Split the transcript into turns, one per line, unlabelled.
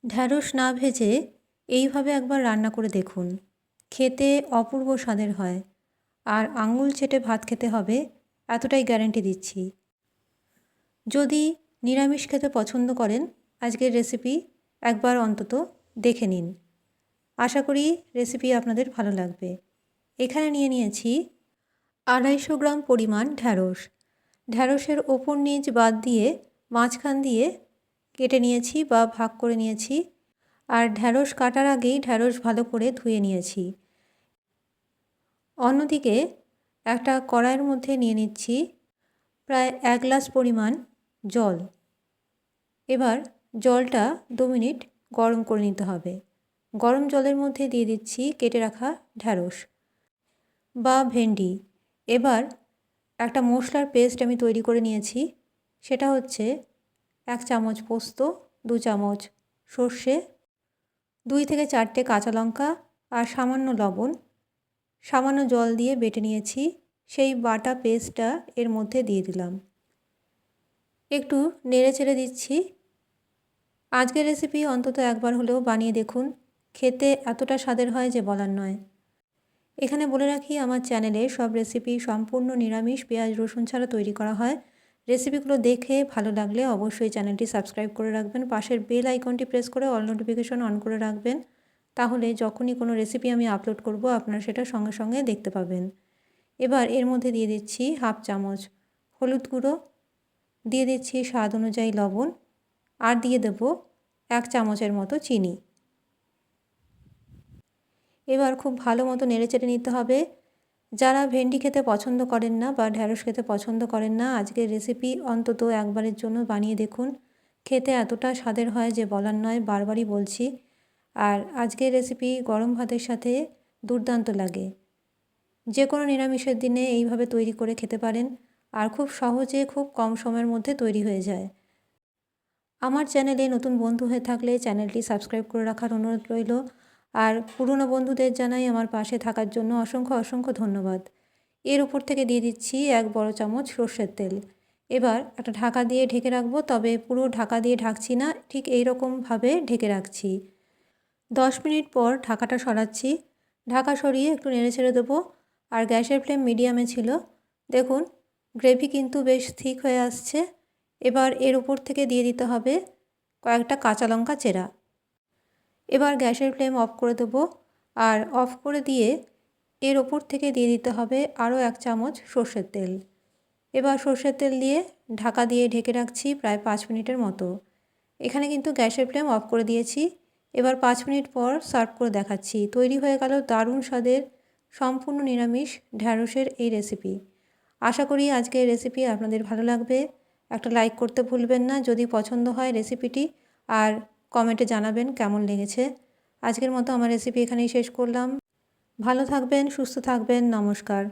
ঢ্যাঁড়স না ভেজে এইভাবে একবার রান্না করে দেখুন, খেতে অপূর্ব স্বাদের হয়। আর আঙুল চেটে ভাত খেতে হবে, এতটাই গ্যারান্টি দিচ্ছি। যদি নিরামিষ খেতে পছন্দ করেন, আজকের রেসিপি একবার অন্তত দেখে নিন। আশা করি রেসিপি আপনাদের ভালো লাগবে। এখানে নিয়ে নিয়েছি 250 গ্রাম পরিমাণ ঢ্যাঁড়স। ঢ্যাঁড়সের ওপর নিচ বাদ দিয়ে মাঝখান দিয়ে কেটে নিয়েছি বা ভাগ করে নিয়েছি। আর ঢ্যাঁড়স কাটার আগেই ঢ্যাঁড়স ভালো করে ধুয়ে নিয়েছি। অন্যদিকে একটা কড়াইয়ের মধ্যে নিয়ে নিচ্ছি প্রায় 1 গ্লাস পরিমাণ জল। এবার জলটা 2 মিনিট গরম করে নিতে হবে। গরম জলের মধ্যে দিয়ে দিচ্ছি কেটে রাখা ঢ্যাঁড়স বা ভেন্ডি। এবার একটা মশলার পেস্ট আমি তৈরি করে নিয়েছি। সেটা হচ্ছে 1 চামচ পোস্ত, 2 চামচ সর্ষে, 2 থেকে 4টে কাঁচা লঙ্কা আর সামান্য লবণ, সামান্য জল দিয়ে বেটে নিয়েছি। সেই বাটা পেস্টটা এর মধ্যে দিয়ে দিলাম। একটু নেড়ে চেড়ে দিচ্ছি। আজকের রেসিপি অন্তত একবার হলেও বানিয়ে দেখুন, খেতে এতটা স্বাদের হয় যে বলার নয়। এখানে বলে রাখি, আমার চ্যানেলে সব রেসিপি সম্পূর্ণ নিরামিষ, পেঁয়াজ রসুন ছাড়া তৈরি করা হয়। রেসিপিগুলো দেখে ভালো লাগলে অবশ্যই চ্যানেলটি সাবস্ক্রাইব করে রাখবেন। পাশের বেল আইকনটি প্রেস করে অল নোটিফিকেশন অন করে রাখবেন। তাহলে যখনই কোনো রেসিপি আমি আপলোড করব, আপনারা সেটা সঙ্গে সঙ্গে দেখতে পাবেন। এবার এর মধ্যে দিয়ে দিচ্ছি 1/2 চামচ হলুদ গুঁড়ো, দিয়ে দিচ্ছি স্বাদ অনুযায়ী লবণ, আর দিয়ে দেব 1 চামচের মতো চিনি। এবার খুব ভালো মতো নেড়েচেড়ে নিতে হবে। যারা ভেন্ডি খেতে পছন্দ করেন না বা ঢ্যাঁড়স খেতে পছন্দ করেন না, আজকের রেসিপি অন্তত একবারের জন্য বানিয়ে দেখুন, খেতে এতটা স্বাদের হয় যে বলার নয়, বারবারই বলছি। আর আজকের রেসিপি গরম ভাতের সাথে দুর্দান্ত লাগে। যে কোনো নিরামিষের দিনে এইভাবে তৈরি করে খেতে পারেন, আর খুব সহজে খুব কম সময়ের মধ্যে তৈরি হয়ে যায়। আমার চ্যানেলে নতুন বন্ধু হয়ে থাকলে চ্যানেলটি সাবস্ক্রাইব করে রাখার অনুরোধ রইল। আর পুরনো বন্ধুদের জানাই আমার পাশে থাকার জন্য অসংখ্য অসংখ্য ধন্যবাদ। এর উপর থেকে দিয়ে দিচ্ছি 1 বড় চামচ সর্ষের তেল। এবার একটা ঢাকা দিয়ে ঢেকে রাখবো, তবে পুরো ঢাকা দিয়ে ঢাকছি না, ঠিক এই রকমভাবে ঢেকে রাখছি। 10 মিনিট পর ঢাকাটা সরাচ্ছি। ঢাকা সরিয়ে একটু নেড়ে ছেড়ে দেবো। আর গ্যাসের ফ্লেম মিডিয়ামে ছিল। দেখুন, গ্রেভি কিন্তু বেশ থিক হয়ে আসছে। এবার এর উপর থেকে দিয়ে দিতে হবে কয়েকটা কাঁচা লঙ্কা চেরা। এবার গ্যাসের ফ্লেম অফ করে দেবো। আর অফ করে দিয়ে এর ওপর থেকে দিয়ে দিতে হবে আরও 1 চামচ সর্ষের তেল। এবার সর্ষের তেল দিয়ে ঢাকা দিয়ে ঢেকে রাখছি প্রায় 5 মিনিটের মতো। এখানে কিন্তু গ্যাসের ফ্লেম অফ করে দিয়েছি। এবার 5 মিনিট পর সার্ভ করে দেখাচ্ছি। তৈরি হয়ে গেল দারুণ স্বাদের সম্পূর্ণ নিরামিষ ঢ্যাঁড়সের এই রেসিপি। আশা করি আজকের রেসিপি আপনাদের ভালো লাগবে। একটা লাইক করতে ভুলবেন না যদি পছন্দ হয় রেসিপিটি, আর কমেন্টে জানাবেন কেমন লেগেছে। আজকের মতো আমার রেসিপি এখানেই শেষ করলাম। ভালো থাকবেন, সুস্থ থাকবেন, নমস্কার।